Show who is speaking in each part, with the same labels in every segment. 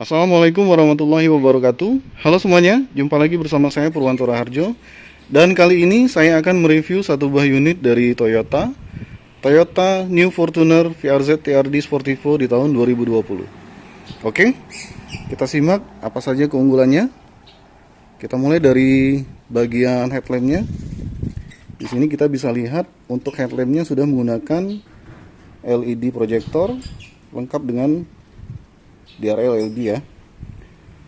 Speaker 1: Assalamualaikum warahmatullahi wabarakatuh. Halo semuanya, jumpa lagi bersama saya Purwanto Raharjo. Dan kali ini saya akan mereview satu buah unit dari Toyota New Fortuner VRZ TRD Sportivo di tahun 2020. Oke, kita simak apa saja keunggulannya. Kita mulai dari bagian headlampnya. Di sini kita bisa lihat untuk headlampnya sudah menggunakan LED proyektor lengkap dengan DRL LED ya.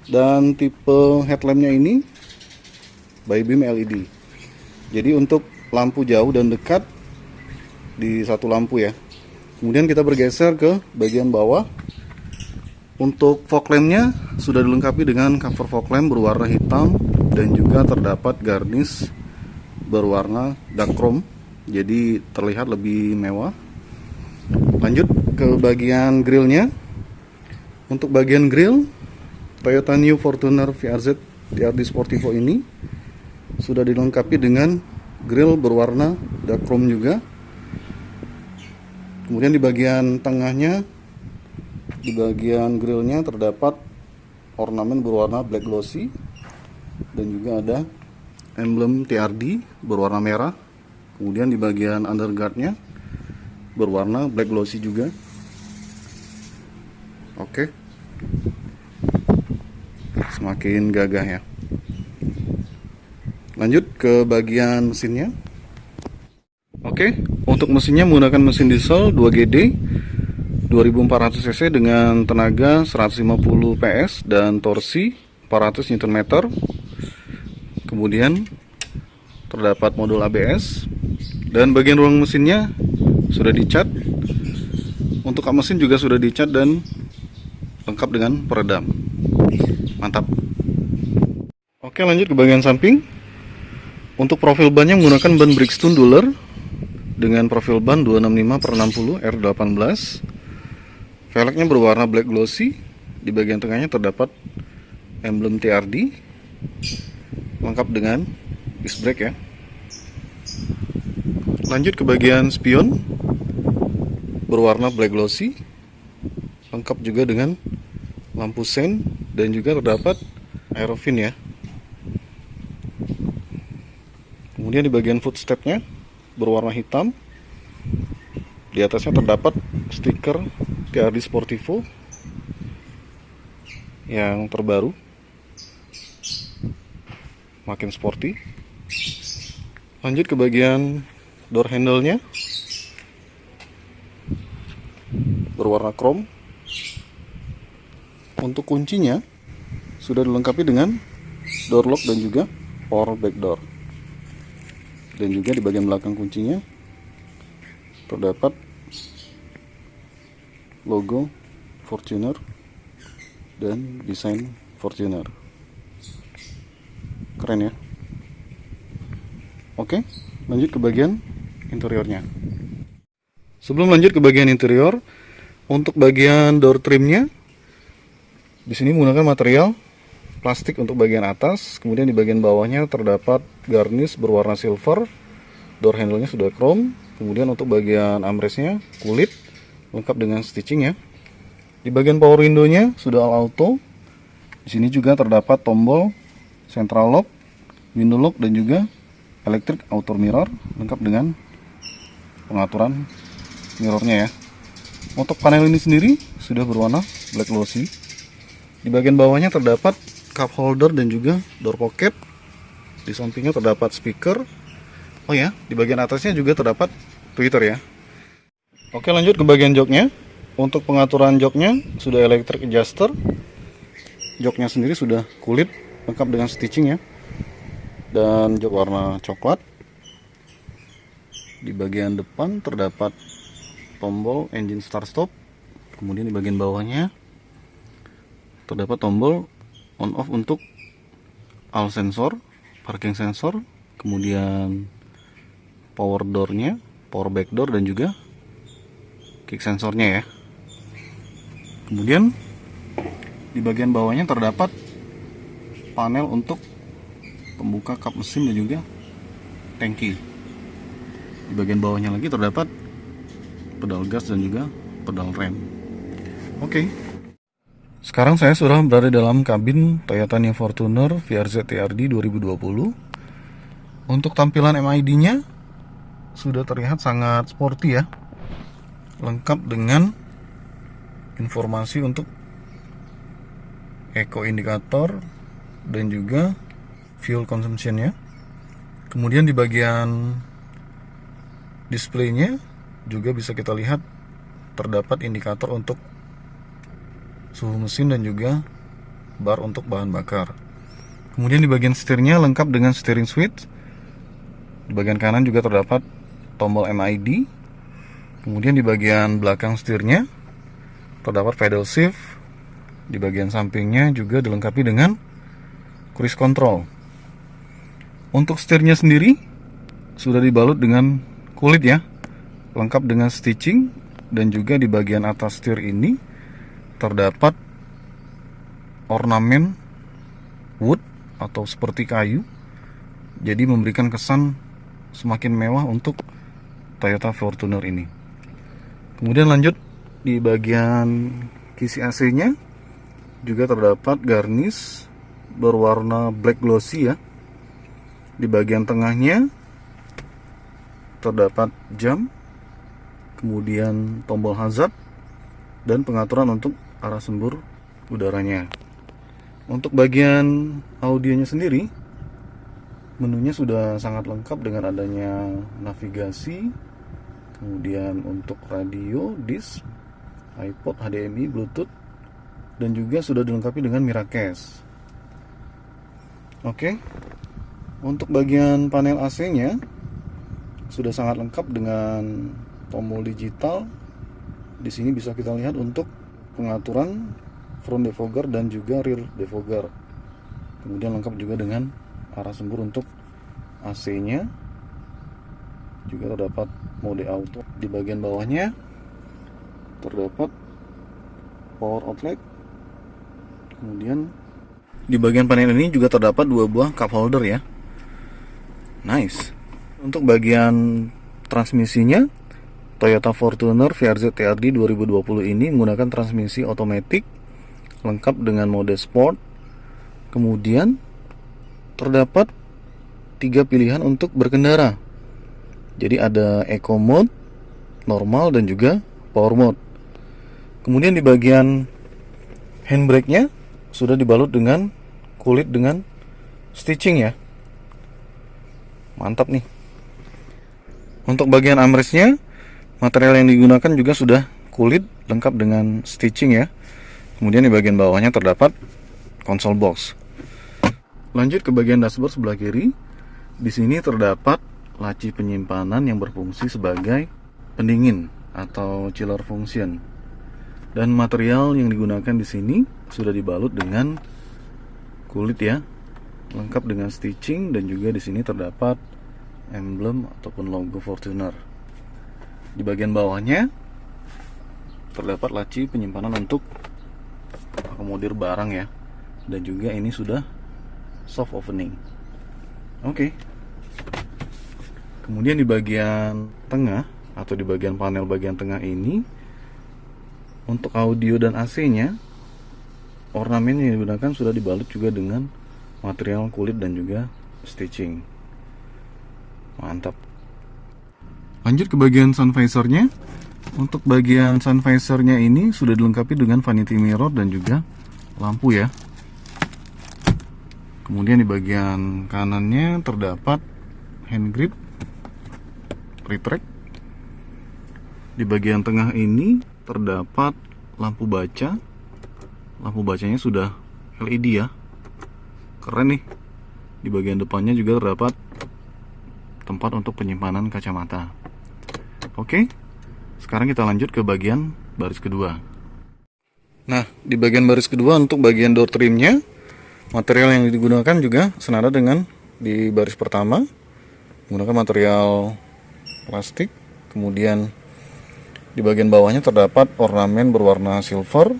Speaker 1: Dan tipe headlampnya ini by beam LED. Jadi untuk lampu jauh dan dekat di satu lampu ya. Kemudian kita bergeser ke bagian bawah. Untuk fog lampnya sudah dilengkapi dengan cover fog lamp berwarna hitam dan juga terdapat garnish berwarna dark chrome. Jadi terlihat lebih mewah. Lanjut ke bagian grillnya. Untuk bagian grill Toyota New Fortuner VRZ TRD Sportivo ini sudah dilengkapi dengan grill berwarna dark chrome juga. Kemudian di bagian tengahnya, di bagian grillnya terdapat ornamen berwarna black glossy dan juga ada emblem TRD berwarna merah. Kemudian di bagian underguardnya berwarna black glossy juga. Oke, semakin gagah ya. Lanjut ke bagian mesinnya. Oke, untuk mesinnya menggunakan mesin diesel 2GD 2400 cc dengan tenaga 150 PS dan torsi 400 Nm. Kemudian terdapat modul ABS dan bagian ruang mesinnya sudah dicat. Untuk kap mesin juga sudah dicat dan lengkap dengan peredam. Mantap. Oke, lanjut ke bagian samping. Untuk profil bannya menggunakan ban Bridgestone Dueler dengan profil ban 265/60 R18. Velgnya berwarna black glossy. Di bagian tengahnya terdapat emblem TRD lengkap dengan disc brake ya. Lanjut ke bagian spion berwarna black glossy, lengkap juga dengan lampu sein dan juga terdapat aerofin ya. Kemudian di bagian footstepnya berwarna hitam. Di atasnya terdapat stiker TRD Sportivo yang terbaru, makin sporty. Lanjut ke bagian door handle-nya berwarna chrome. Untuk kuncinya sudah dilengkapi dengan door lock dan juga power back door. Dan juga di bagian belakang kuncinya terdapat logo Fortuner dan desain Fortuner. Keren ya. Oke, lanjut ke bagian interiornya. Sebelum lanjut ke bagian interior, untuk bagian door trimnya di sini menggunakan material plastik untuk bagian atas. Kemudian di bagian bawahnya terdapat garnish berwarna silver. Door handle-nya sudah chrome. Kemudian untuk bagian armrestnya kulit lengkap dengan stitching ya. Di bagian power window-nya sudah all auto. Di sini juga terdapat tombol central lock, window lock dan juga electric outer mirror lengkap dengan pengaturan mirrornya ya. Untuk panel ini sendiri sudah berwarna black glossy. Di bagian bawahnya terdapat cup holder dan juga door pocket. Di sampingnya terdapat speaker. Oh ya, di bagian atasnya juga terdapat tweeter ya. Oke, lanjut ke bagian joknya. Untuk pengaturan joknya sudah electric adjuster. Joknya sendiri sudah kulit lengkap dengan stitching ya. Dan jok warna coklat. Di bagian depan terdapat tombol engine start stop. Kemudian di bagian bawahnya terdapat tombol on off untuk all sensor, parking sensor, kemudian power door-nya, power back door dan juga kick sensornya ya. Kemudian di bagian bawahnya terdapat panel untuk pembuka kap mesin dan juga tangki. Di bagian bawahnya lagi terdapat pedal gas dan juga pedal rem. Oke. Sekarang saya sudah berada dalam kabin Toyota New Fortuner VRZ TRD 2020. Untuk tampilan MID-nya sudah terlihat sangat sporty ya, lengkap dengan informasi untuk eco indikator dan juga fuel consumption-nya. Kemudian di bagian displaynya juga bisa kita lihat terdapat indikator untuk suhu mesin dan juga bar untuk bahan bakar. Kemudian di bagian setirnya lengkap dengan steering switch. Di bagian kanan juga terdapat tombol MID. Kemudian di bagian belakang setirnya terdapat pedal shift. Di bagian sampingnya juga dilengkapi dengan cruise control. Untuk setirnya sendiri sudah dibalut dengan kulit ya, lengkap dengan stitching, dan juga di bagian atas setir ini terdapat ornamen wood atau seperti kayu, jadi memberikan kesan semakin mewah untuk Toyota Fortuner ini. Kemudian lanjut di bagian kisi AC-nya juga terdapat garnish berwarna black glossy ya. Di bagian tengahnya terdapat jam, kemudian tombol hazard dan pengaturan untuk arah sembur udaranya. Untuk bagian audionya sendiri, menunya sudah sangat lengkap dengan adanya navigasi, kemudian untuk radio, disk, iPod, HDMI, Bluetooth, dan juga sudah dilengkapi dengan Miracast. Oke. Untuk bagian panel AC-nya sudah sangat lengkap dengan tombol digital. Di sini bisa kita lihat untuk pengaturan front defogger dan juga rear defogger. Kemudian lengkap juga dengan arah sembur untuk AC-nya. Juga terdapat mode auto. Di bagian bawahnya terdapat power outlet. Kemudian di bagian panel ini juga terdapat dua buah cup holder ya. Nice. Untuk bagian transmisinya, Toyota Fortuner VRZ TRD 2020 ini menggunakan transmisi otomatis lengkap dengan mode sport. Kemudian terdapat 3 pilihan untuk berkendara. Jadi ada eco mode, normal, dan juga power mode. Kemudian di bagian handbrake-nya sudah dibalut dengan kulit dengan stitching ya. Mantap nih. Untuk bagian armrest-nya, material yang digunakan juga sudah kulit lengkap dengan stitching ya. Kemudian di bagian bawahnya terdapat console box. Lanjut ke bagian dashboard sebelah kiri. Di sini terdapat laci penyimpanan yang berfungsi sebagai pendingin atau chiller function. Dan material yang digunakan di sini sudah dibalut dengan kulit ya, lengkap dengan stitching, dan juga di sini terdapat emblem ataupun logo Fortuner. Di bagian bawahnya terdapat laci penyimpanan untuk akomodir barang ya, dan juga ini sudah soft opening. Oke. Kemudian di bagian tengah atau di bagian panel bagian tengah ini, untuk audio dan AC-nya, ornamen yang digunakan sudah dibalut juga dengan material kulit dan juga stitching. Mantap. Lanjut ke bagian sun visor-nya. Untuk bagian sun visor-nya ini sudah dilengkapi dengan vanity mirror dan juga lampu ya. Kemudian di bagian kanannya terdapat hand grip retract. Di bagian tengah ini terdapat lampu baca. Lampu bacanya sudah LED ya. Keren nih. Di bagian depannya juga terdapat tempat untuk penyimpanan kacamata. Oke. Sekarang kita lanjut ke bagian baris kedua. Nah, di bagian baris kedua untuk bagian door trimnya, material yang digunakan juga senada dengan di baris pertama, menggunakan material plastik. Kemudian di bagian bawahnya terdapat ornamen berwarna silver.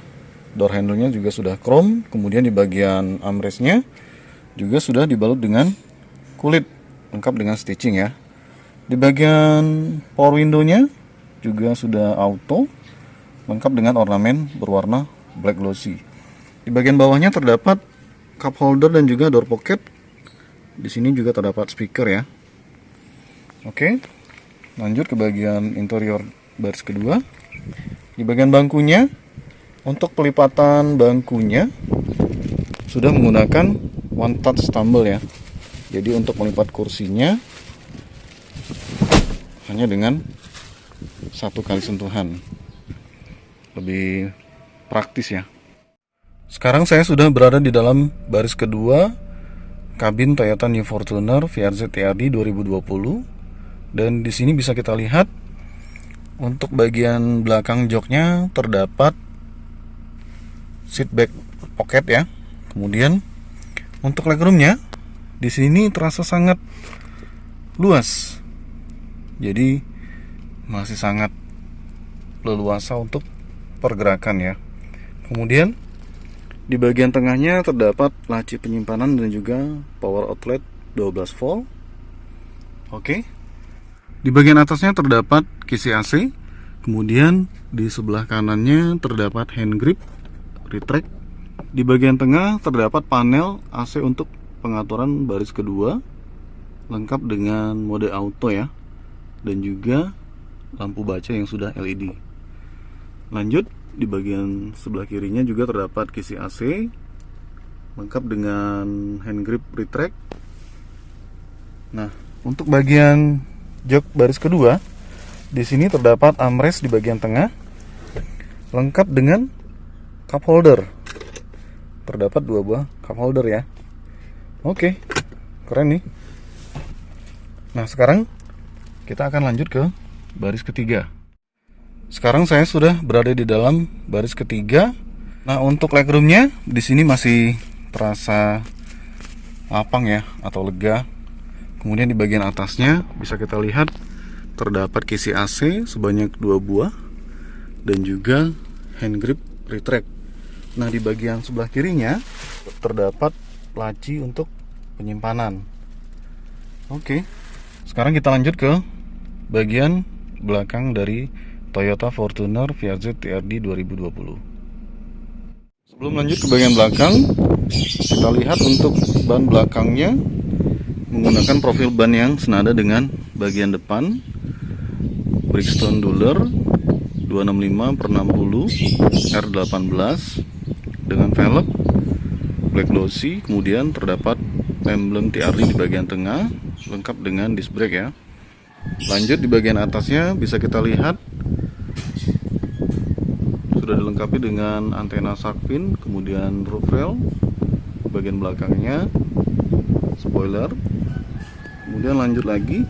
Speaker 1: Door handle-nya juga sudah chrome. Kemudian di bagian armrest-nya juga sudah dibalut dengan kulit, lengkap dengan stitching ya. Di bagian power window-nya juga sudah auto, lengkap dengan ornamen berwarna black glossy. Di bagian bawahnya terdapat cup holder dan juga door pocket. Di sini juga terdapat speaker ya. Oke, lanjut ke bagian interior baris kedua. Di bagian bangkunya, untuk pelipatan bangkunya sudah menggunakan one touch tumble ya. Jadi untuk melipat kursinya hanya dengan satu kali sentuhan. Lebih praktis ya. Sekarang saya sudah berada di dalam baris kedua kabin Toyota New Fortuner VRZ TRD 2020, dan di sini bisa kita lihat untuk bagian belakang joknya terdapat seat back pocket ya. Kemudian untuk legroomnya di sini terasa sangat luas. Jadi masih sangat leluasa untuk pergerakan ya. Kemudian di bagian tengahnya terdapat laci penyimpanan dan juga power outlet 12 volt. Oke. Di bagian atasnya terdapat kisi AC. Kemudian di sebelah kanannya terdapat hand grip retract. Di bagian tengah terdapat panel AC untuk pengaturan baris kedua, lengkap dengan mode auto ya, dan juga lampu baca yang sudah LED. Lanjut, di bagian sebelah kirinya juga terdapat kisi AC, lengkap dengan hand grip retract. Nah, untuk bagian jok baris kedua, di sini terdapat armrest di bagian tengah, lengkap dengan cup holder. Terdapat 2 buah cup holder ya. Oke, keren nih. Nah, sekarang kita akan lanjut ke baris ketiga. Sekarang saya sudah berada di dalam baris ketiga. Nah, untuk legroomnya di sini masih terasa lapang ya, atau lega. Kemudian di bagian atasnya bisa kita lihat terdapat kisi AC sebanyak 2 buah dan juga hand grip retract. Nah, di bagian sebelah kirinya terdapat laci untuk penyimpanan. Oke, sekarang kita lanjut ke bagian belakang dari Toyota Fortuner VRZ TRD 2020. Sebelum lanjut ke bagian belakang, kita lihat untuk ban belakangnya menggunakan profil ban yang senada dengan bagian depan, Bridgestone Dueler 265/60 R18 dengan velg black glossy. Kemudian terdapat emblem TRD di bagian tengah, lengkap dengan disc brake ya. Lanjut, di bagian atasnya bisa kita lihat sudah dilengkapi dengan antena shark fin, kemudian roof rail, bagian belakangnya spoiler. Kemudian lanjut lagi,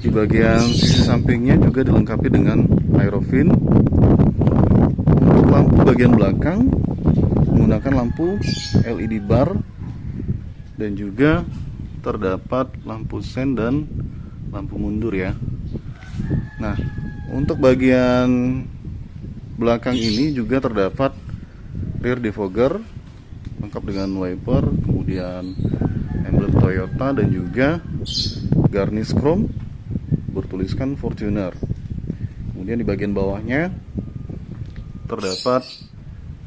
Speaker 1: di bagian sisi sampingnya juga dilengkapi dengan aerofin. Untuk lampu bagian belakang menggunakan lampu LED bar dan juga terdapat lampu sen dan lampu mundur ya. Nah, untuk bagian belakang ini juga terdapat rear defogger lengkap dengan wiper, kemudian emblem Toyota dan juga garnish chrome bertuliskan Fortuner. Kemudian di bagian bawahnya terdapat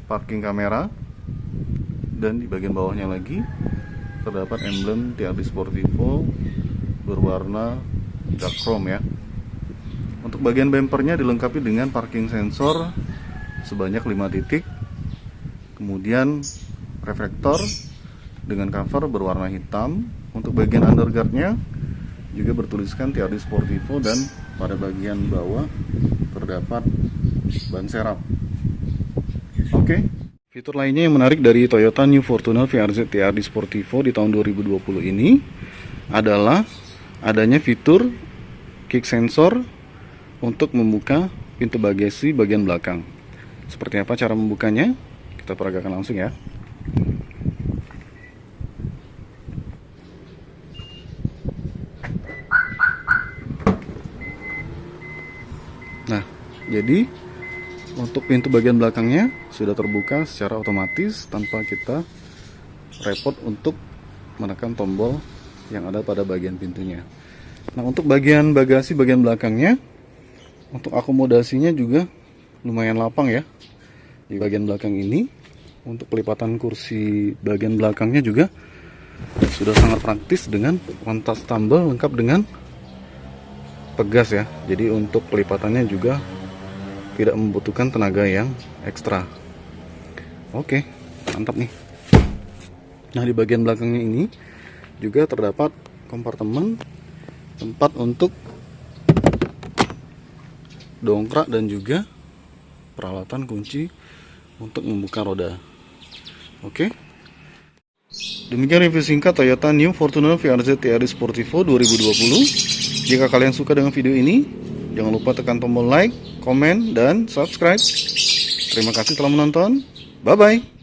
Speaker 1: parking kamera, dan di bagian bawahnya lagi terdapat emblem TRD Sportivo berwarna dark chrome ya. Untuk bagian bempernya dilengkapi dengan parking sensor sebanyak 5 titik, kemudian reflektor dengan cover berwarna hitam. Untuk bagian underguardnya juga bertuliskan TRD Sportivo, dan pada bagian bawah terdapat ban serap. Oke. Fitur lainnya yang menarik dari Toyota New Fortuner VRZ TRD Sportivo di tahun 2020 ini adalah adanya fitur kick sensor untuk membuka pintu bagasi bagian belakang. Seperti apa cara membukanya? Kita peragakan langsung ya. Nah, jadi untuk pintu bagian belakangnya sudah terbuka secara otomatis tanpa kita repot untuk menekan tombol yang ada pada bagian pintunya. Nah, untuk bagian bagasi bagian belakangnya, untuk akomodasinya juga lumayan lapang ya. Di bagian belakang ini Untuk pelipatan kursi bagian belakangnya juga sudah sangat praktis dengan one touch tumble lengkap dengan pegas ya. Jadi untuk pelipatannya juga tidak membutuhkan tenaga yang ekstra. Oke, mantap nih. Nah, di bagian belakangnya ini juga terdapat kompartemen tempat untuk dongkrak dan juga peralatan kunci untuk membuka roda. Oke. Demikian review singkat Toyota New Fortuner VRZ TRD Sportivo 2020. Jika kalian suka dengan video ini, jangan lupa tekan tombol like, komen, dan subscribe. Terima kasih telah menonton. Bye-bye.